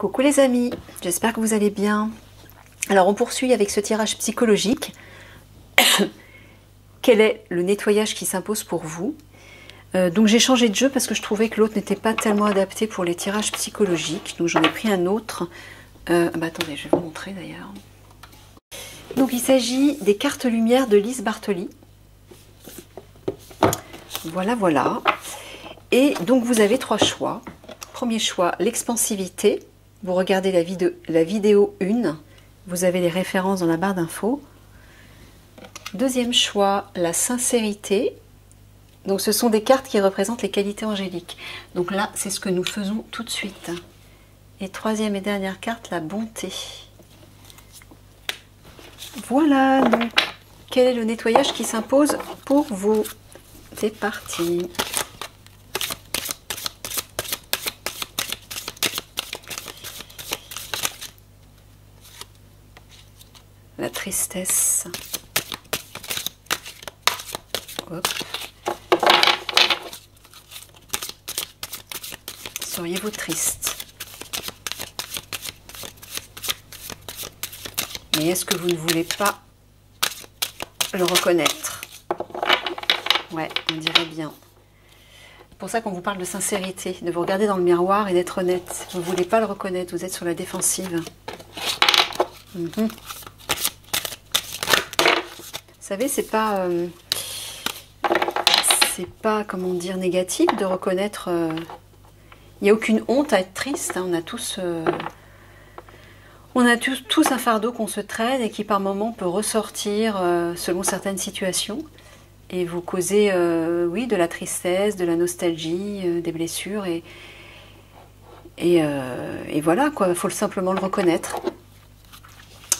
Coucou les amis, j'espère que vous allez bien. Alors on poursuit avec ce tirage psychologique. Quel est le nettoyage qui s'impose pour vous? Donc j'ai changé de jeu parce que je trouvais que l'autre n'était pas tellement adapté pour les tirages psychologiques. Donc j'en ai pris un autre. Attendez, je vais vous montrer d'ailleurs. Donc il s'agit des cartes lumière de Lise Bartoli. Voilà, voilà. Et donc vous avez trois choix. Premier choix, l'expansivité. Vous regardez la vidéo 1. Vous avez les références dans la barre d'infos. Deuxième choix, la sincérité. Donc ce sont des cartes qui représentent les qualités angéliques. Donc là, c'est ce que nous faisons tout de suite. Et troisième et dernière carte, la bonté. Voilà, donc quel est le nettoyage qui s'impose pour vous? C'est parti. La tristesse. Hop. Seriez-vous triste? Mais est-ce que vous ne voulez pas le reconnaître? Ouais, on dirait bien. C'est pour ça qu'on vous parle de sincérité, de vous regarder dans le miroir et d'être honnête. Vous ne voulez pas le reconnaître, vous êtes sur la défensive. Vous savez, c'est pas, comment dire, négatif de reconnaître. Il n'y a aucune honte à être triste. Hein, on a tous un fardeau qu'on se traîne et qui par moments peut ressortir selon certaines situations et vous causer, oui, de la tristesse, de la nostalgie, des blessures et voilà quoi. Il faut simplement le reconnaître.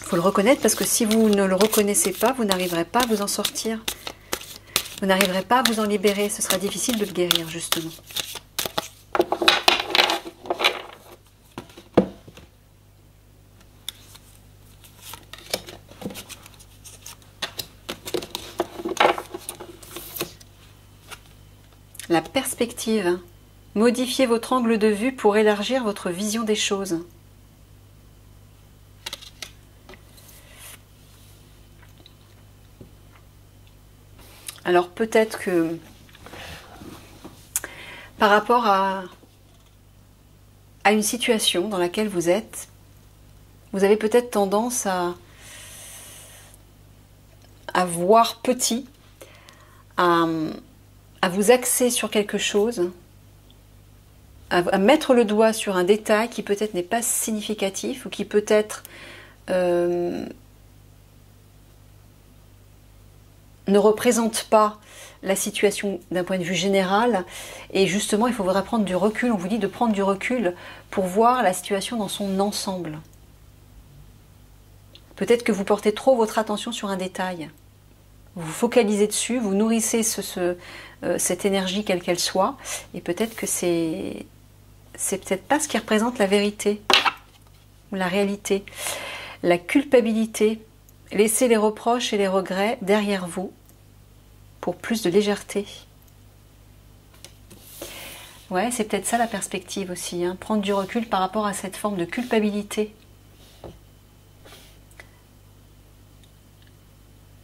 Il faut le reconnaître parce que si vous ne le reconnaissez pas, vous n'arriverez pas à vous en sortir. Vous n'arriverez pas à vous en libérer. Ce sera difficile de le guérir, justement. La perspective. Modifiez votre angle de vue pour élargir votre vision des choses. Alors peut-être que par rapport à une situation dans laquelle vous êtes, vous avez peut-être tendance à voir petit, à vous axer sur quelque chose, à mettre le doigt sur un détail qui peut-être n'est pas significatif ou qui peut-être ne représente pas la situation d'un point de vue général. Et justement, il faudra prendre du recul. On vous dit de prendre du recul pour voir la situation dans son ensemble. Peut-être que vous portez trop votre attention sur un détail. Vous vous focalisez dessus, vous nourrissez cette énergie quelle qu'elle soit. Et peut-être que c'est peut-être pas ce qui représente la vérité ou la réalité. La culpabilité. Laissez les reproches et les regrets derrière vous pour plus de légèreté. Ouais, c'est peut-être ça la perspective aussi, hein. Prendre du recul par rapport à cette forme de culpabilité.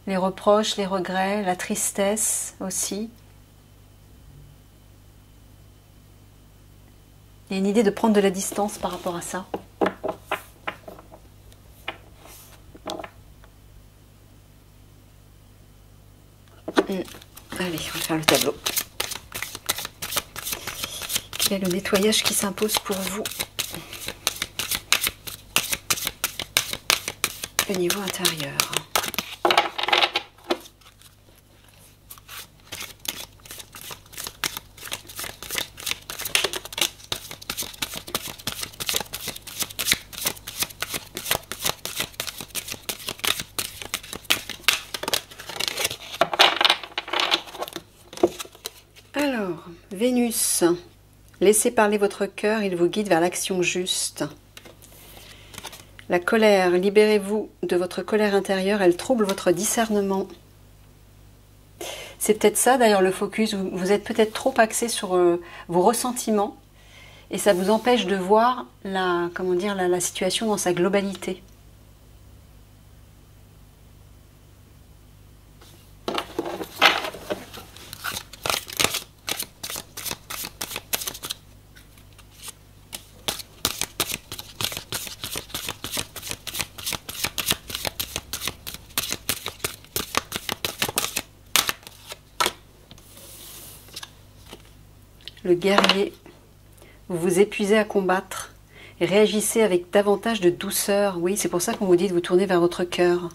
Les reproches, les regrets, la tristesse aussi. Il y a une idée de prendre de la distance par rapport à ça. Allez, on va faire le tableau. Quel est le nettoyage qui s'impose pour vous au niveau intérieur? Alors, Vénus, laissez parler votre cœur, il vous guide vers l'action juste. La colère, libérez-vous de votre colère intérieure, elle trouble votre discernement. C'est peut-être ça d'ailleurs le focus, vous êtes peut-être trop axé sur vos ressentiments Et ça vous empêche de voir comment dire, la situation dans sa globalité. Le guerrier, vous vous épuisez à combattre et réagissez avec davantage de douceur. Oui, c'est pour ça qu'on vous dit de vous tourner vers votre cœur.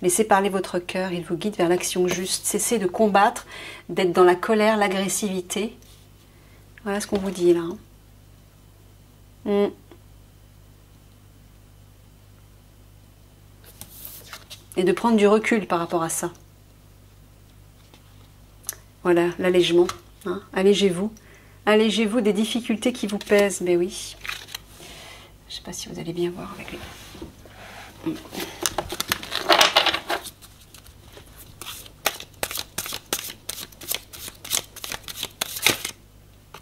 Laissez parler votre cœur, il vous guide vers l'action juste. Cessez de combattre, d'être dans la colère, l'agressivité. Voilà ce qu'on vous dit là. Et de prendre du recul par rapport à ça. Voilà, l'allègement. Hein. Allégez-vous. Allégez-vous des difficultés qui vous pèsent. Mais oui. Je ne sais pas si vous allez bien voir avec les...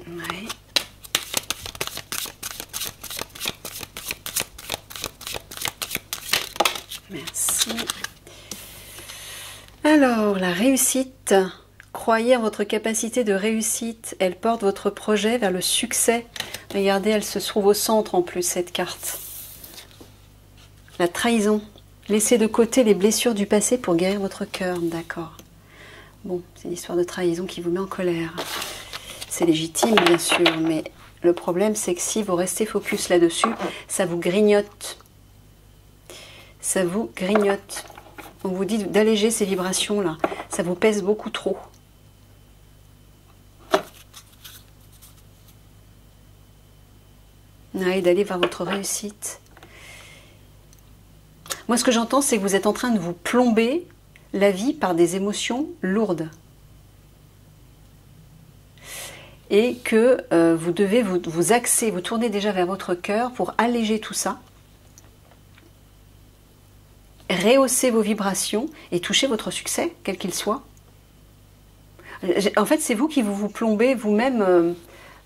Ouais. Merci. Alors, la réussite. Croyez en votre capacité de réussite. Elle porte votre projet vers le succès. Regardez, elle se trouve au centre en plus, cette carte. La trahison. Laissez de côté les blessures du passé pour guérir votre cœur. D'accord. Bon, c'est l'histoire de trahison qui vous met en colère. C'est légitime, bien sûr, mais le problème, c'est que si vous restez focus là-dessus, ça vous grignote. Ça vous grignote. On vous dit d'alléger ces vibrations-là. Ça vous pèse beaucoup trop. Et d'aller vers votre réussite. Moi, ce que j'entends, c'est que vous êtes en train de vous plomber la vie par des émotions lourdes. Et que vous devez vous axer, vous tourner déjà vers votre cœur pour alléger tout ça. Rehausser vos vibrations et toucher votre succès, quel qu'il soit. En fait, c'est vous qui vous plombez vous-même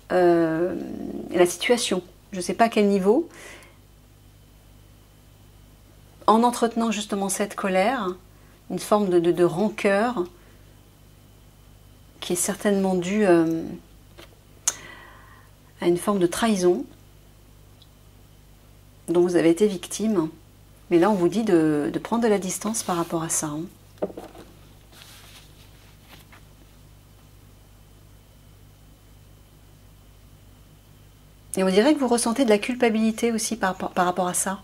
la situation. Je ne sais pas à quel niveau. En entretenant justement cette colère, une forme de rancœur qui est certainement due à une forme de trahison dont vous avez été victime. Mais là, on vous dit de prendre de la distance par rapport à ça. Et on dirait que vous ressentez de la culpabilité aussi par rapport à ça.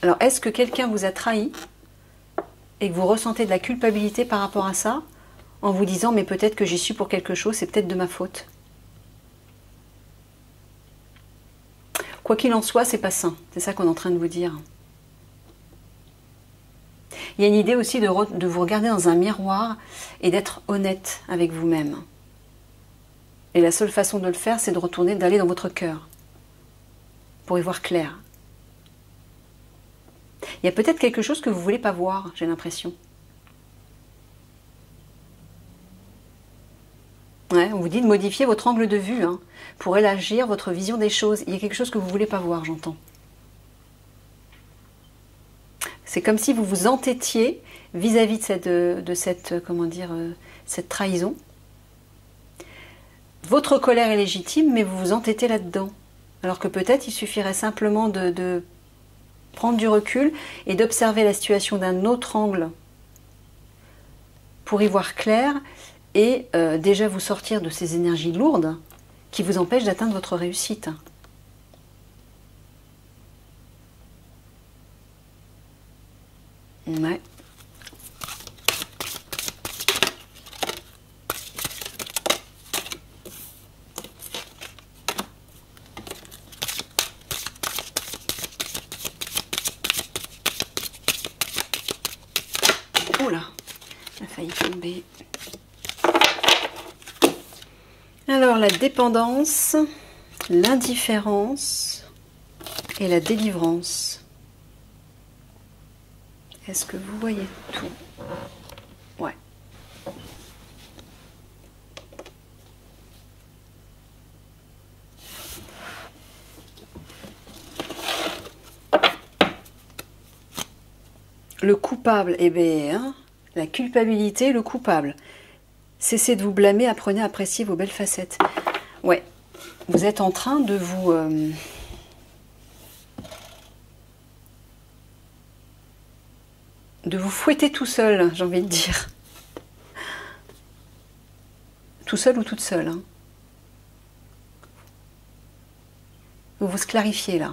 Alors, est-ce que quelqu'un vous a trahi et que vous ressentez de la culpabilité par rapport à ça, en vous disant, mais peut-être que j'y suis pour quelque chose, c'est peut-être de ma faute. Quoi qu'il en soit, c'est pas sain. C'est ça qu'on est en train de vous dire. Il y a une idée aussi de vous regarder dans un miroir et d'être honnête avec vous-même. Et la seule façon de le faire, c'est de retourner, d'aller dans votre cœur, pour y voir clair. Il y a peut-être quelque chose que vous ne voulez pas voir, j'ai l'impression. Ouais, on vous dit de modifier votre angle de vue pour élargir votre vision des choses. Il y a quelque chose que vous ne voulez pas voir, j'entends. C'est comme si vous vous entêtiez vis-à-vis de cette trahison. Votre colère est légitime, mais vous vous entêtez là-dedans. Alors que peut-être il suffirait simplement de prendre du recul et d'observer la situation d'un autre angle pour y voir clair et déjà vous sortir de ces énergies lourdes qui vous empêchent d'atteindre votre réussite. Ouais. Oula, il a failli tomber. Alors la dépendance, l'indifférence et la délivrance. Est-ce que vous voyez tout? Ouais. Le coupable, eh bien, hein, la culpabilité, le coupable. Cessez de vous blâmer, apprenez à apprécier vos belles facettes. Ouais, vous êtes en train de vous fouetter tout seul, j'ai envie de dire. Tout seul ou toute seule. Hein. Vous vous clarifiez là.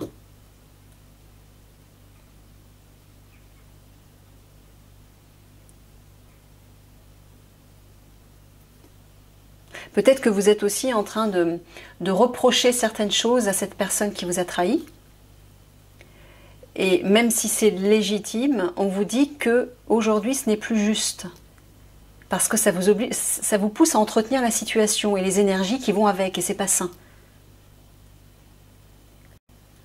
Peut-être que vous êtes aussi en train de reprocher certaines choses à cette personne qui vous a trahi. Et même si c'est légitime, on vous dit que aujourd'hui ce n'est plus juste. Parce que ça vous pousse à entretenir la situation et les énergies qui vont avec, et c'est pas sain.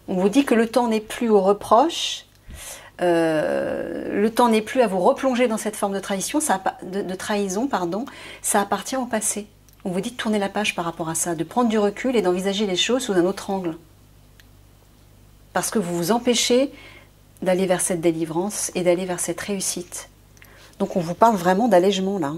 On vous dit que le temps n'est plus aux reproches, le temps n'est plus à vous replonger dans cette forme de trahison, ça appartient au passé. On vous dit de tourner la page par rapport à ça, de prendre du recul et d'envisager les choses sous un autre angle. Parce que vous vous empêchez d'aller vers cette délivrance et d'aller vers cette réussite. Donc on vous parle vraiment d'allègement là.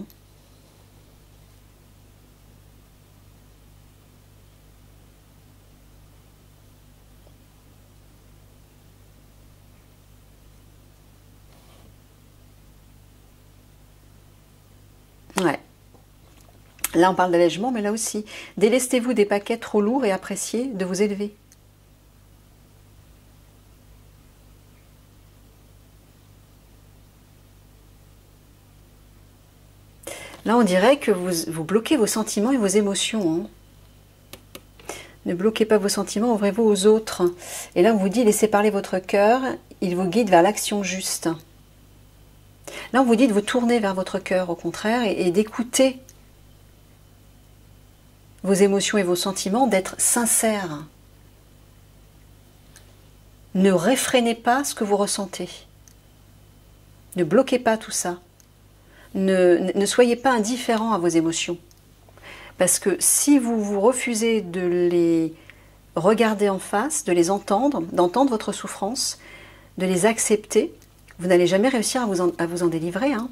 Ouais. Là on parle d'allègement, mais là aussi. Délestez-vous des paquets trop lourds et appréciez de vous élever. Là, on dirait que vous bloquez vos sentiments et vos émotions. Hein. Ne bloquez pas vos sentiments, ouvrez-vous aux autres. Et là, on vous dit, laissez parler votre cœur, il vous guide vers l'action juste. Là, on vous dit de vous tourner vers votre cœur, au contraire, et d'écouter vos émotions et vos sentiments, d'être sincère. Ne réfrénez pas ce que vous ressentez. Ne bloquez pas tout ça. Ne soyez pas indifférent à vos émotions. Parce que si vous refusez de les regarder en face, de les entendre, d'entendre votre souffrance, de les accepter, vous n'allez jamais réussir à vous en délivrer. Hein.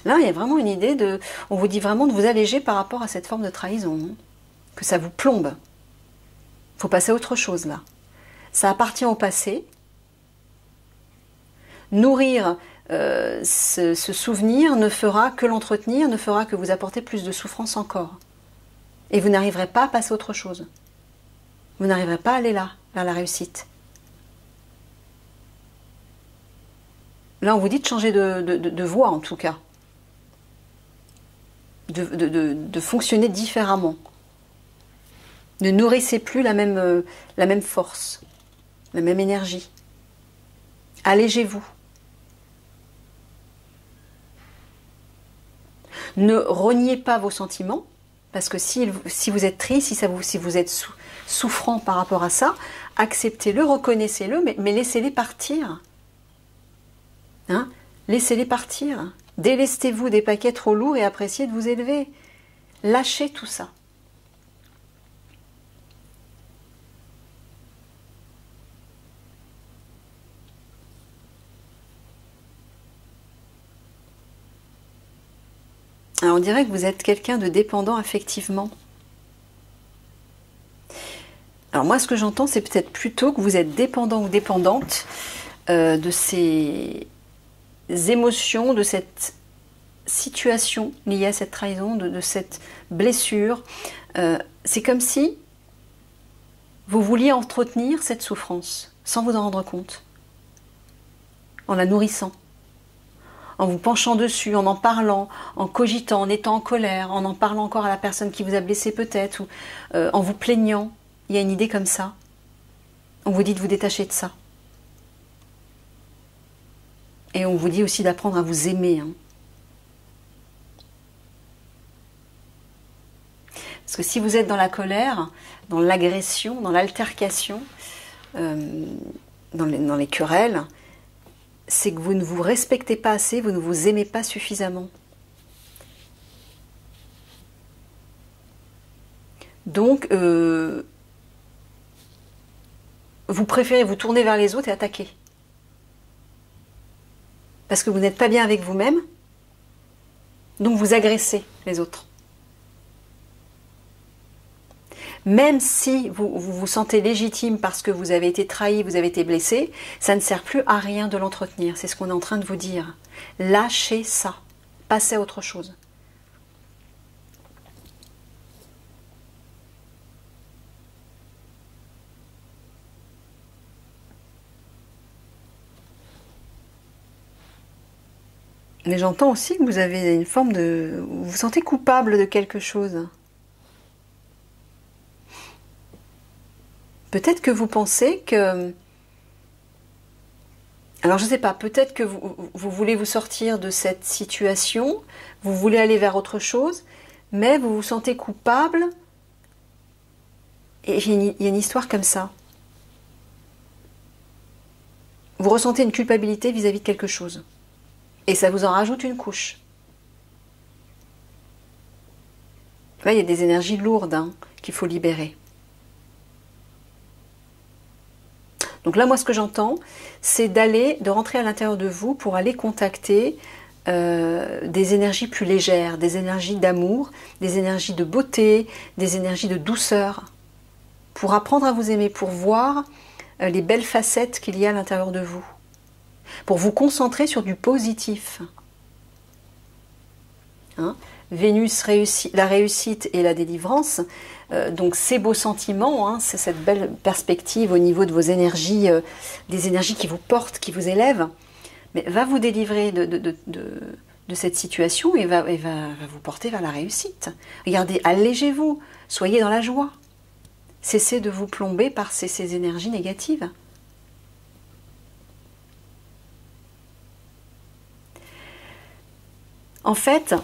Là, il y a vraiment une idée de... On vous dit vraiment de vous alléger par rapport à cette forme de trahison. Hein, que ça vous plombe. Il faut passer à autre chose là. Ça appartient au passé. Nourrir ce souvenir ne fera que l'entretenir, ne fera que vous apporter plus de souffrance encore. Et vous n'arriverez pas à passer à autre chose. Vous n'arriverez pas à aller là, vers la réussite. Là, on vous dit de changer de voie en tout cas. De fonctionner différemment. Ne nourrissez plus la même force, la même énergie. Allégez-vous. Ne reniez pas vos sentiments, parce que si vous êtes triste, si vous êtes souffrant par rapport à ça, acceptez-le, reconnaissez-le, mais laissez-les partir. Hein? Laissez-les partir. Délestez-vous des paquets trop lourds et appréciez de vous élever. Lâchez tout ça. Alors on dirait que vous êtes quelqu'un de dépendant affectivement. Alors moi ce que j'entends c'est peut-être plutôt que vous êtes dépendant ou dépendante de ces émotions, de cette situation liée à cette trahison, de cette blessure. C'est comme si vous vouliez entretenir cette souffrance sans vous en rendre compte, en la nourrissant. En vous penchant dessus, en parlant, en cogitant, en étant en colère, en parlant encore à la personne qui vous a blessé peut-être, ou en vous plaignant. Il y a une idée comme ça. On vous dit de vous détacher de ça. Et on vous dit aussi d'apprendre à vous aimer. Hein. Parce que si vous êtes dans la colère, dans l'agression, dans l'altercation, dans les querelles, c'est que vous ne vous respectez pas assez, vous ne vous aimez pas suffisamment. Donc, vous préférez vous tourner vers les autres et attaquer. Parce que vous n'êtes pas bien avec vous-même, donc vous agressez les autres. Même si vous vous sentez légitime parce que vous avez été trahi, vous avez été blessé, ça ne sert plus à rien de l'entretenir. C'est ce qu'on est en train de vous dire. Lâchez ça. Passez à autre chose. Mais j'entends aussi que vous avez une forme de... Vous vous sentez coupable de quelque chose. Peut-être que vous pensez que... Alors je ne sais pas, peut-être que vous voulez vous sortir de cette situation, vous voulez aller vers autre chose, mais vous vous sentez coupable. Et il y a une histoire comme ça. Vous ressentez une culpabilité vis-à-vis de quelque chose. Et ça vous en rajoute une couche. Là, il y a des énergies lourdes qu'il faut libérer. Donc là, moi, ce que j'entends, c'est de rentrer à l'intérieur de vous pour aller contacter des énergies plus légères, des énergies d'amour, des énergies de beauté, des énergies de douceur, pour apprendre à vous aimer, pour voir les belles facettes qu'il y a à l'intérieur de vous, pour vous concentrer sur du positif. Vénus, la réussite et la délivrance, donc ces beaux sentiments, c'est cette belle perspective au niveau de vos énergies, des énergies qui vous portent, qui vous élèvent, mais va vous délivrer de cette situation et va vous porter vers la réussite. Regardez, allégez-vous, soyez dans la joie. Cessez de vous plomber par ces énergies négatives. En fait,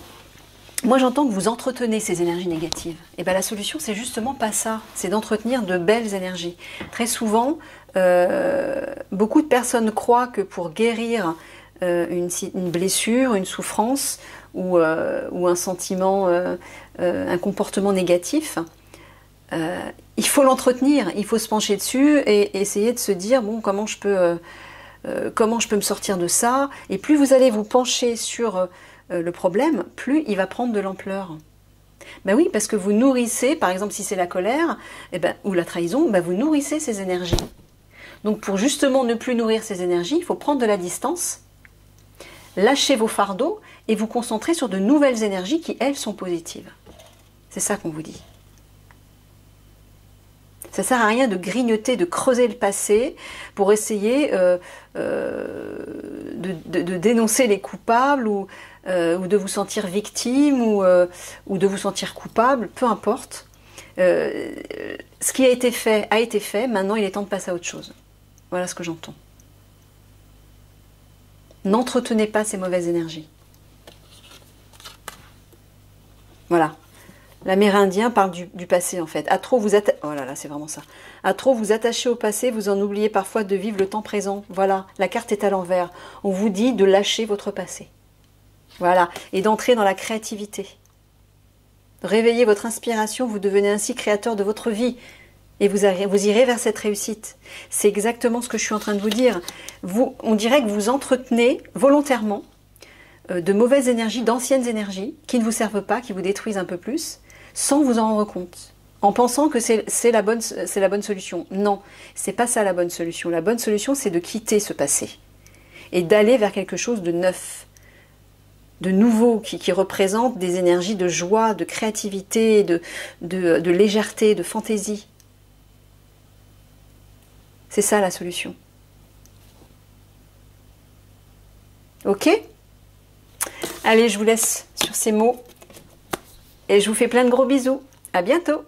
moi j'entends que vous entretenez ces énergies négatives. Et bien la solution, c'est justement pas ça. C'est d'entretenir de belles énergies. Très souvent, beaucoup de personnes croient que pour guérir une blessure, une souffrance ou un sentiment, un comportement négatif, il faut l'entretenir, il faut se pencher dessus et essayer de se dire, bon, comment je peux me sortir de ça? Et plus vous allez vous pencher sur le problème, plus il va prendre de l'ampleur. Ben oui, parce que vous nourrissez, par exemple si c'est la colère ou la trahison, vous nourrissez ces énergies. Donc pour justement ne plus nourrir ces énergies, il faut prendre de la distance, lâcher vos fardeaux et vous concentrer sur de nouvelles énergies qui, elles, sont positives. C'est ça qu'on vous dit. Ça ne sert à rien de grignoter, de creuser le passé pour essayer de dénoncer les coupables ou de vous sentir victime ou de vous sentir coupable, peu importe. Ce qui a été fait, maintenant il est temps de passer à autre chose. Voilà ce que j'entends. N'entretenez pas ces mauvaises énergies. Voilà. L'Amérindien parle du passé en fait. À trop vous oh là là, c'est vraiment ça. À trop vous attacher au passé, vous en oubliez parfois de vivre le temps présent. Voilà, la carte est à l'envers. On vous dit de lâcher votre passé. Voilà, et d'entrer dans la créativité. Réveillez votre inspiration, vous devenez ainsi créateur de votre vie. Et vous irez vers cette réussite. C'est exactement ce que je suis en train de vous dire. On dirait que vous entretenez volontairement de mauvaises énergies, d'anciennes énergies, qui ne vous servent pas, qui vous détruisent un peu plus, sans vous en rendre compte, en pensant que c'est la bonne solution. Non, c'est pas ça la bonne solution. La bonne solution, c'est de quitter ce passé et d'aller vers quelque chose de neuf, de nouveau, qui représente des énergies de joie, de créativité, de légèreté, de fantaisie. C'est ça la solution. Ok ? Allez, je vous laisse sur ces mots et je vous fais plein de gros bisous. À bientôt!